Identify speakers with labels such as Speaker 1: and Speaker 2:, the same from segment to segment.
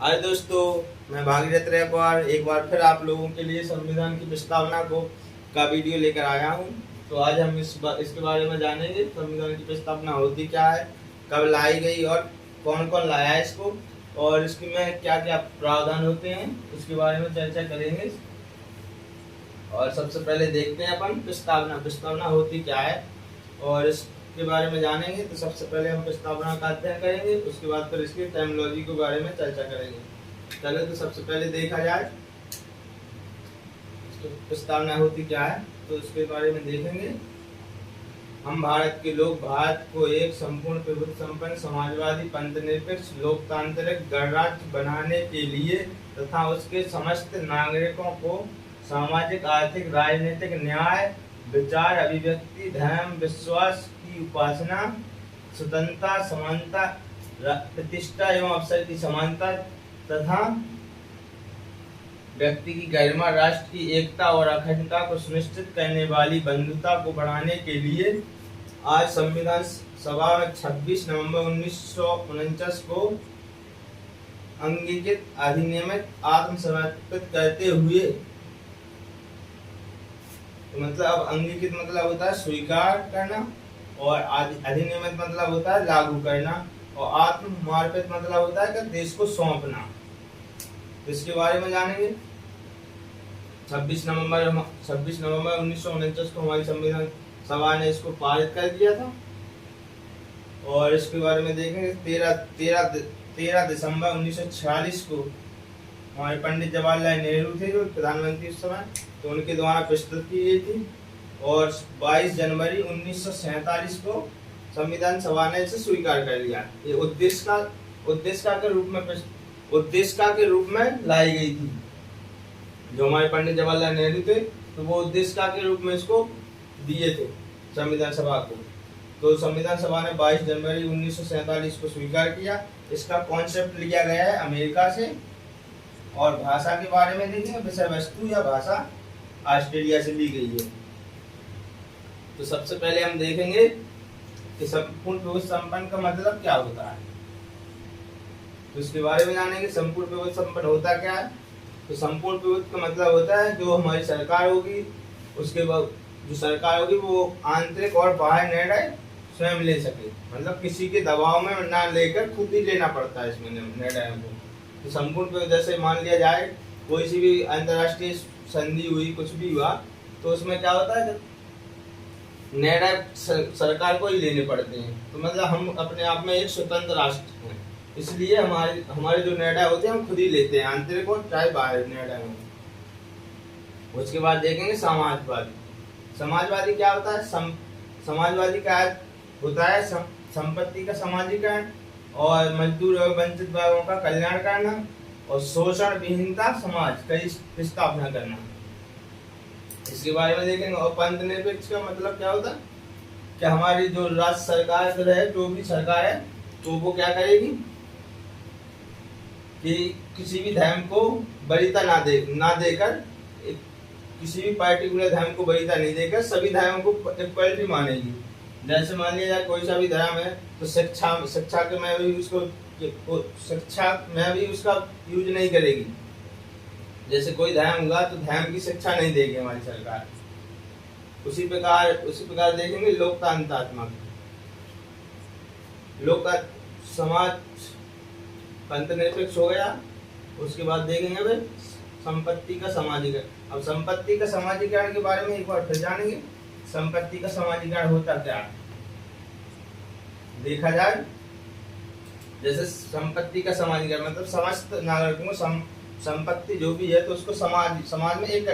Speaker 1: हाय दोस्तों, मैं भागीरथ रैकवार एक बार फिर आप लोगों के लिए संविधान की प्रस्तावना का वीडियो लेकर आया हूं। तो आज हम इसके बारे में जानेंगे संविधान की प्रस्तावना होती क्या है, कब लाई गई और कौन कौन लाया है इसको, और इसकी में क्या क्या प्रावधान होते हैं उसके बारे में चर्चा करेंगे। और सबसे पहले देखते हैं अपन प्रस्तावना होती क्या है और इसके बारे में जानेंगे। तो सबसे पहले हम प्रस्तावना का अध्ययन करेंगे, उसके बाद फिर इसकी टर्मिनोलॉजी के बारे में चर्चा करेंगे। चलो तो सबसे पहले देखा जाए तो प्रस्तावना होती क्या है, तो उसके बारे में देखेंगे। हम भारत के लोग भारत को एक संपूर्ण प्रभुत्व संपन्न समाजवादी पंथनिरपेक्ष लोकतांत्रिक गणराज्य बनाने के लिए तथा उसके समस्त नागरिकों को सामाजिक आर्थिक राजनीतिक न्याय विचार अभिव्यक्ति धर्म विश्वास की उपासना स्वतंत्रता समानता प्रतिष्ठा एवं अवसर की समानता तथा व्यक्ति की गरिमा राष्ट्र की एकता और अखंडता को सुनिश्चित करने वाली बंधुता को बढ़ाने के लिए आज संविधान सभा में 26 नवंबर 1949 को अंगीकृत अधिनियमित आत्मसमर्पित करते हुए, तो मतलब अब अंगीकृत मतलब होता है स्वीकार करना और अधिनियमित मतलब होता है लागू करना और आत्मसमर्पित मतलब होता है कि देश को सौंपना। तो इसके बारे में जानेंगे। 26 नवंबर 1949 को हमारी संविधान सभा ने इसको पारित कर दिया था और इसके बारे में देखेंगे। 13 दिसंबर 1946 को हमारे पंडित जवाहरलाल नेहरू थे जो प्रधानमंत्री उस समय, तो उनके द्वारा प्रस्तुत की गई थी और 22 जनवरी 1947 को संविधान सभा ने इसे स्वीकार कर लिया। ये उद्देश्य के रूप में लाई गई थी। जो हमारे पंडित जवाहरलाल नेहरू थे तो वो उद्देश्य के रूप में इसको दिए थे संविधान सभा को। तो संविधान सभा ने 22 जनवरी 1947 को स्वीकार किया। इसका कॉन्सेप्ट लिया गया है अमेरिका से और भाषा के बारे में देखेंगे। विषय वस्तु या भाषा ऑस्ट्रेलिया से ली गई है। तो सबसे पहले हम देखेंगे कि संपूर्ण प्रभुत्व संपन्न का मतलब क्या होता है, तो इसके बारे में जानेंगे। संपूर्ण प्रभुत्व संपन्न होता क्या है, तो संपूर्ण प्रभुत्व का मतलब होता है जो हमारी सरकार होगी, उसके बाद जो सरकार होगी वो आंतरिक और बाहर निर्णय स्वयं ले सके, मतलब किसी के दबाव में ना लेकर खुद ही लेना पड़ता है इसमें निर्णय को। तो संपूर्ण प्रभुत्व जैसे मान लिया जाए कोई सी भी अंतर्राष्ट्रीय संधि हुई, कुछ भी हुआ, तो उसमें क्या होता है निर्णय सरकार को ही लेने पड़ते हैं। तो मतलब हम अपने आप में एक स्वतंत्र राष्ट्र हैं, इसलिए हमारे जो निर्णय होते हैं हम खुद ही लेते हैं, आंतरिक और चाहे बाहर निर्णय हो। उसके बाद देखेंगे समाजवादी क्या होता है। समाजवादी का होता है संपत्ति का समाजीकरण और मजदूर और वंचित वर्गों का कल्याण करना और शोषण विहीनता समाज का स्थापना करना। इसके बारे में देखेंगे। और पंथ निरपेक्ष का मतलब क्या होता है कि हमारी जो राज्य सरकार है, जो भी सरकार है, तो वो क्या करेगी कि किसी भी धर्म को वरीयता ना देकर, किसी भी पार्टिकुलर धर्म को वरीयता नहीं देकर सभी धर्मों को इक्वलिटी मानेगी। जैसे मान लिया जाए कोई सा भी धर्म है तो शिक्षा में भी उसका यूज नहीं करेगी। जैसे कोई धर्म हुआ तो धर्म की शिक्षा नहीं देगी हमारी सरकार। उसी प्रकार देखेंगे लोकतांत्रात्मक समाज पंथ निरपेक्ष हो गया। उसके बाद देखेंगे भाई संपत्ति का समाजीकरण। अब संपत्ति का समाजीकरण के बारे में एक बार फिर जानेंगे। संपत्ति का समाजीकरण होता क्या है, देखा जाए। जैसे संपत्ति का समाजीकरण मतलब समस्त नागरिकों को संपत्ति जो भी है तो उसको समाज में एक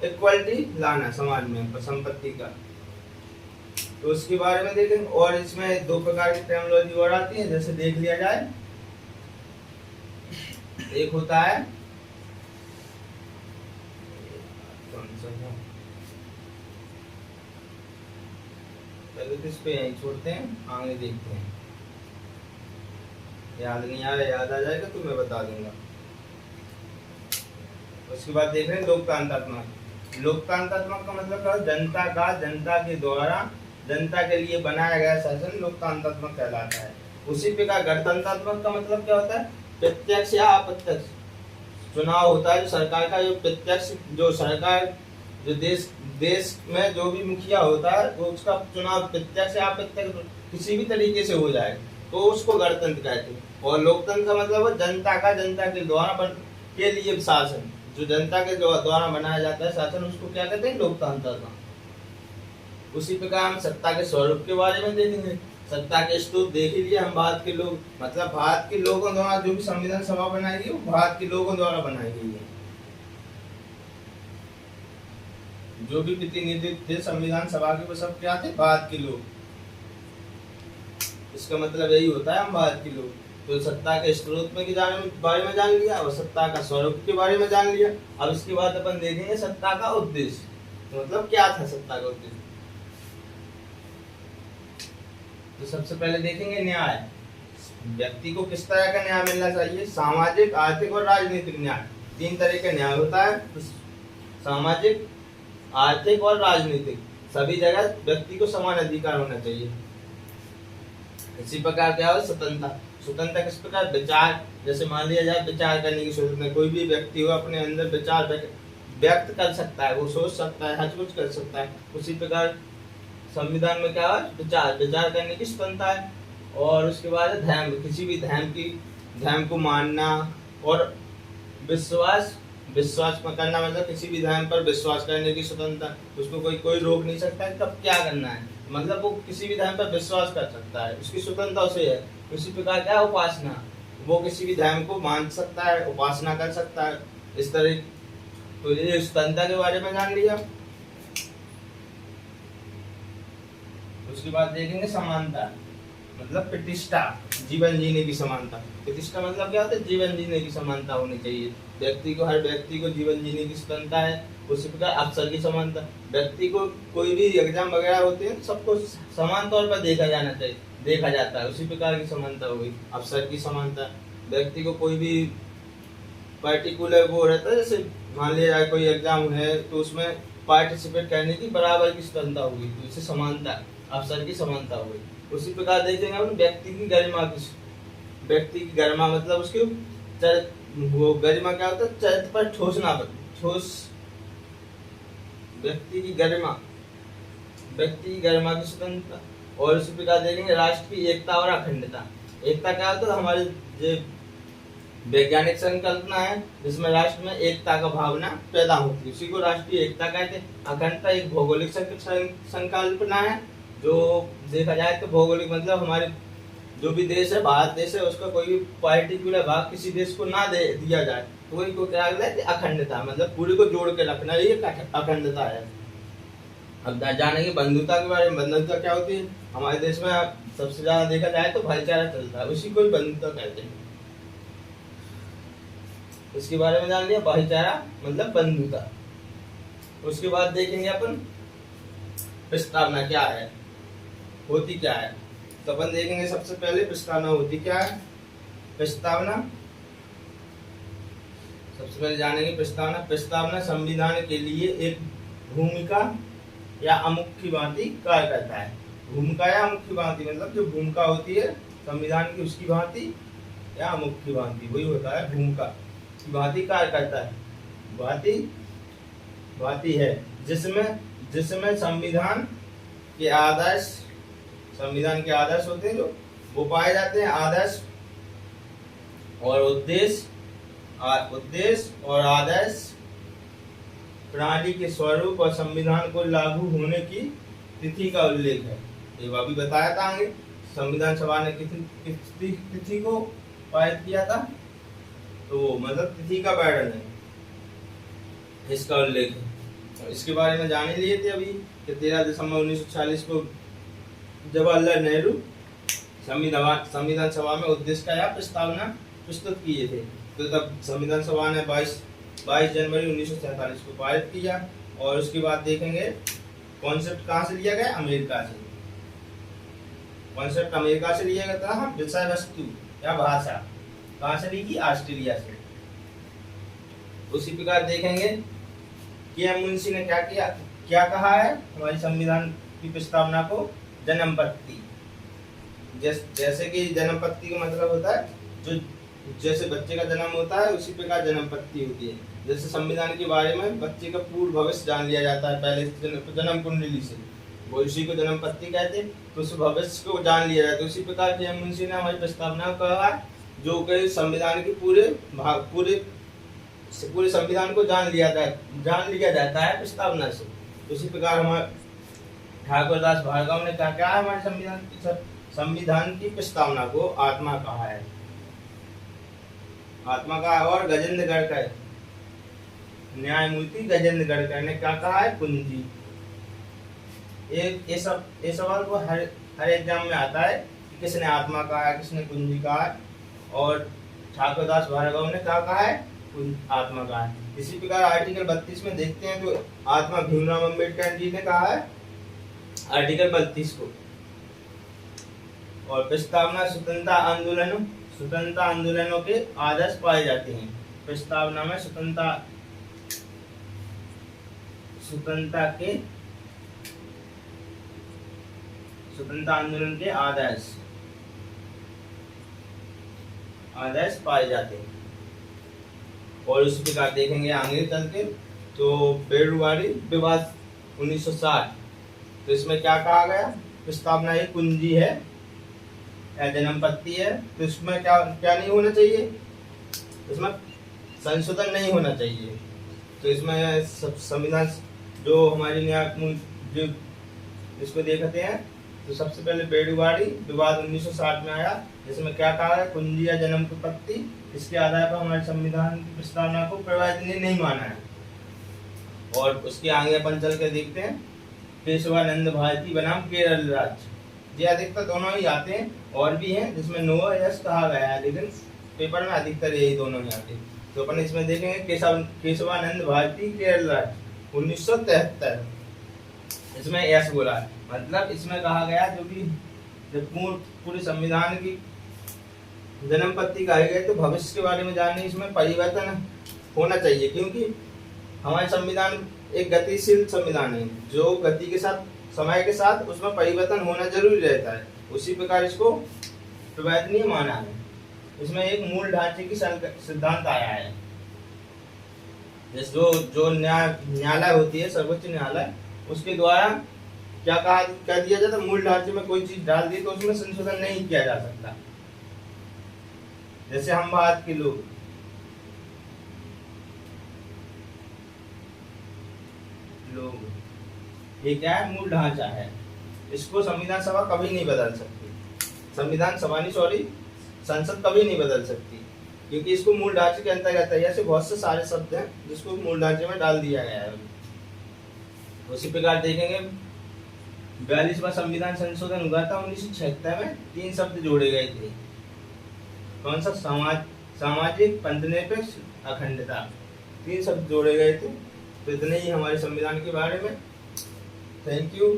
Speaker 1: इक्वलिटी लाना समाज में संपत्ति का। तो उसके बारे में देखेंगे। और इसमें दो प्रकार की टर्मिनोलॉजी और आती है। जैसे देख लिया जाए, एक होता है इस पे यहीं छोड़ते हैं, आगे देखते हैं। याद नहीं आ रहा, याद आ जाएगा तो मैं बता दूंगा। उसके बाद देख रहे हैं लोकतांत्रात्मक। लोकतांत्रात्मक का मतलब जनता के द्वारा जनता के लिए बनाया गया शासन लोकतांत्रात्मक कहलाता है। उसी प्रकार गणतंत्रात्मक का मतलब क्या होता है प्रत्यक्ष या अप्रत्यक्ष चुनाव होता है, जो सरकार का जो प्रत्यक्ष, जो सरकार जो देश में जो भी मुखिया होता है वो उसका चुनाव प्रत्यक्ष या अप्रत्यक्ष किसी भी तरीके से हो जाए तो उसको गणतंत्र कहते हैं। और लोकतंत्र का मतलब है जनता के द्वारा के लिए शासन, जो जनता के द्वारा बनाया जाता है शासन, उसको क्या कहते हैं, लोकतंत्र का। उसी प्रकार हम सत्ता के स्वरूप के बारे में देखेंगे। सत्ता के स्रोत देख ही लिया हम, भारत के लोग, मतलब भारत के लोगों द्वारा जो भी संविधान सभा बनाई गई वो भारत के लोगों द्वारा बनाई गई है। जो भी प्रतिनिधित्व थे संविधान सभा के वो सब क्या थे, भारत के लोग। इसका मतलब यही होता है हम भारत के लोग। तो सत्ता के स्रोत में के बारे में जान लिया और सत्ता का स्वरूप के बारे में जान लिया। अब इसके बाद अपन देखेंगे सत्ता का उद्देश्य, तो मतलब क्या था सत्ता का उद्देश्य। तो सबसे पहले देखेंगे न्याय। व्यक्ति को किस तरह का न्याय मिलना चाहिए, सामाजिक, आर्थिक और राजनीतिक न्याय। 3 तरह का न्याय होता है, सामाजिक, आर्थिक और राजनीतिक। सभी जगह व्यक्ति को समान अधिकार होना चाहिए। इसी प्रकार क्या हो, स्वतंत्रता किस प्रकार, विचार, जैसे मान लिया जाए विचार करने की स्वतंत्रता, कोई भी व्यक्ति हो अपने अंदर विचार व्यक्त कर सकता है, वो सोच सकता है, हर कुछ कर सकता है। उसी प्रकार संविधान में क्या है, विचार करने की स्वतंत्रता है। और उसके बाद धर्म, किसी भी धर्म को मानना और विश्वास करना, मतलब किसी भी धर्म पर विश्वास करने की स्वतंत्रता, उसको कोई रोक नहीं सकता है कब क्या करना है, मतलब वो किसी भी धर्म पर विश्वास कर सकता है, उसकी स्वतंत्रता उसे है। उसी प्रकार क्या है, उपासना, वो किसी भी धर्म को मान सकता है, उपासना कर सकता है, इस तरह। तो ये स्वतंत्रता के बारे में जान लिया। उसके बाद देखेंगे समानता, मतलब प्रतिष्ठा, जीवन जीने की समानता। प्रतिष्ठा मतलब क्या होता है, जीवन जीने की समानता होनी चाहिए। हर व्यक्ति को जीवन जीने की स्वतंत्रता है। उसी प्रकार अवसर की समानता, व्यक्ति को कोई भी एग्जाम वगैरह होते हैं सबको समान तौर पर देखा जाता है, उसी प्रकार की समानता हो गई। अवसर की समानता, व्यक्ति को कोई भी पर्टिकुलर वो रहता है, जैसे मान लिया जाए कोई एग्जाम है तो उसमें पार्टिसिपेट करने की बराबर की स्वतंत्रता होगी, तो इससे समानता, अवसर की समानता हो गई। उसी प्रकार देखेंगे हम व्यक्ति की गरिमा मतलब उसके वो गरिमा क्या होता है, चरित्र पर ठोस व्यक्ति की गरिमा की स्वतंत्रता। और उसी प्रकार देखेंगे राष्ट्र की एकता और अखंडता। एकता क्या होता है, हमारे जो वैज्ञानिक संकल्पना है जिसमें राष्ट्र में एकता का भावना पैदा होती है, उसी को राष्ट्रीय एकता कहते हैं। अखंडता एक भौगोलिक संकल्पना है, जो देखा जाए तो भौगोलिक मतलब हमारे जो भी देश है, भारत देश है, उसका कोई भी पार्टिकुलर भाग किसी देश को ना दिया जाए तो वही को क्या है, अखंडता, मतलब पूरी को जोड़ के रखना, ये अखंडता है। अब जानेंगे बंधुता के बारे में। बंधुता क्या होती है, हमारे देश में सबसे ज्यादा देखा जाए तो भाईचारा चलता है, उसी को ही बंधुता कहते हैं। उसके बारे में जान लिया, भाईचारा मतलब बंधुता। उसके बाद देखेंगे अपन प्रस्तावना क्या है, होती क्या है। तो अपन देखेंगे सबसे पहले प्रस्तावना होती क्या है। प्रस्तावना सबसे पहले जानेंगे प्रस्तावना संविधान के लिए एक भूमिका या अमुख्य भांति कार्य करता है। भूमिका या अमुख्य भांति मतलब जो भूमिका होती है संविधान की, उसकी भांति या अमुख्य भांति, वही होता है भूमिका की भांति कार्य करता है। भांति है जिसमें संविधान के आदर्श होते हैं, जो वो पाए जाते हैं। आदर्श और उद्देश्य और आदर्श प्रणाली के स्वरूप और संविधान को लागू होने की तिथि का उल्लेख है। ये अभी बताया था आगे, संविधान सभा ने तिथि को पारित किया था, तो मतलब तिथि का पैटर्न है, इसका उल्लेख है। तो इसके बारे में जान ही लिए थे अभी कि 13 दिसंबर 1946 को जवाहरलाल नेहरू संविधान सभा में उद्देश्य का या प्रस्तावना प्रस्तुत किए थे। तो तब संविधान सभा ने 22 जनवरी 1947 को पारित किया। और उसके बाद देखेंगे कॉन्सेप्ट कहाँ से लिया गया, अमेरिका से। कॉन्सेप्ट अमेरिका से लिया गया था। विषय वस्तु या भाषा कहाँ से ली गई, ऑस्ट्रेलिया से। उसी प्रकार देखेंगे कि एम मुंशी ने क्या कहा है हमारी संविधान की प्रस्तावना को, जन्मपत्ति। जैसे कि जन्मपत्ति का मतलब होता है जो जैसे बच्चे का जन्म होता है उसी प्रकार जन्मपत्ति होती है। जैसे संविधान के बारे में बच्चे का पूर्ण भविष्य जान लिया जाता है पहले जन्म कुंडली से, वो इसी को जन्मपत्ति कहते हैं, तो उस भविष्य को जान लिया जाता है। उसी प्रकार के मुंशी ने हमारी प्रस्तावना कहा है, जो कि संविधान के पूरे संविधान को जान लिया जाता है प्रस्तावना से। उसी प्रकार हमारे ठाकुरदास भार्गव ने क्या है, हमारे संविधान की प्रस्तावना को आत्मा कहा है, आत्मा का। और गजेंद्र गड़कर, न्यायमूर्ति गजेंद्र गड़कर ने क्या कहा है, कुंजी। ये सवाल को हर एग्जाम में आता है कि किसने आत्मा कहा है, किसने कुंजी कहा है। और ठाकुरदास भार्गव ने क्या कहा है, आत्मा कहा है। इसी प्रकार आर्टिकल 32 में देखते हैं तो आत्मा भीमराव अम्बेडकर जी ने कहा है आर्टिकल 32 को। और प्रस्तावना स्वतंत्रता आंदोलनों के आदर्श पाए जाते हैं। प्रस्तावना में स्वतंत्रता आंदोलन के आदर्श पाए जाते हैं। और उसी प्रकार देखेंगे आगे चल के तो बेड़ुवारी विवाद 1960, तो इसमें क्या कहा गया, प्रस्तावना एक कुंजी है या जन्मपत्ति है, तो इसमें क्या नहीं होना चाहिए, इसमें संशोधन नहीं होना चाहिए। तो इसमें संविधान जो हमारी जो इसको देखते हैं तो सबसे पहले बेड़ुवारी विवाद 1960 में आया, जिसमें क्या कहा है, कुंजी या जन्मपत्ति, इसके आधार पर हमारे संविधान की प्रस्तावना को प्रवाचनीय नहीं माना है। और उसके आगे अपन चल के देखते हैं केशवानंद भारती बनाम केरल राज्य, ये अधिकतर दोनों ही आते हैं, और भी हैं जिसमें नो यस कहा गया है, लेकिन पेपर में अधिकतर यही दोनों ही आते हैं। तो अपन इसमें देखेंगे केशवानंद भारती केरल राज्य 1973, इसमें यस बोला है, मतलब इसमें कहा गया जो कि जब पूरे संविधान की जन्मपत्ति कही गई तो भविष्य के बारे में जानने इसमें परिवर्तन होना चाहिए, क्योंकि हमारे संविधान एक गतिशील संविधान है, जो गति के साथ समय के साथ उसमें परिवर्तन होना जरूरी रहता है। उसी प्रकार इसको प्रवर्तनीय माना है। इसमें एक मूल ढांचे की सिद्धांत आया है, जो न्यायालय होती है, सर्वोच्च न्यायालय, उसके द्वारा क्या दिया जाता है, मूल ढांचे में कोई चीज डाल दी तो उसमें संशोधन नहीं किया जा सकता। जैसे हम भारत के लोग ये क्या है, मूल ढांचा है, इसको संविधान सभा कभी नहीं बदल सकती, संसद कभी नहीं बदल सकती, क्योंकि इसको मूल ढांचे के अंतर्गत है। ऐसे बहुत से सारे शब्द हैं जिसको मूल ढांचे में डाल दिया गया है। उसी प्रकार देखेंगे 42वां संविधान संशोधन हुआ था 1976 में, 3 शब्द जोड़े गए थे। कौन सा, सामाजिक पंथनिरपेक्ष अखंडता, 3 शब्द जोड़े गए थे। तो इतने ही हमारे संविधान के बारे में। Thank you.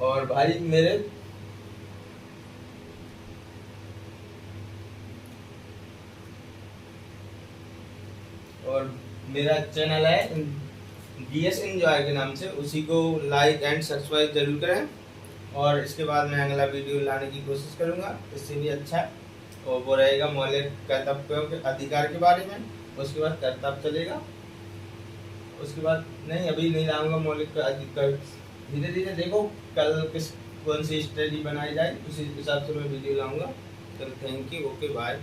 Speaker 1: और भाई मेरा चैनल है DS एंजॉय के नाम से, उसी को लाइक एंड सब्सक्राइब जरूर करें। और इसके बाद मैं अगला वीडियो लाने की कोशिश करूंगा, इससे भी अच्छा, और वो रहेगा मौलिक कर्तव्यों के अधिकार के बारे में। उसके बाद कर्तव्य चलेगा, उसके बाद नहीं, अभी नहीं लाऊंगा मौलिक अधिकार, धीरे धीरे देखो कल कौन सी स्टडी बनाई जाए, उसी हिसाब से मैं वीडियो लाऊंगा। चलो थैंक यू, ओके बाय।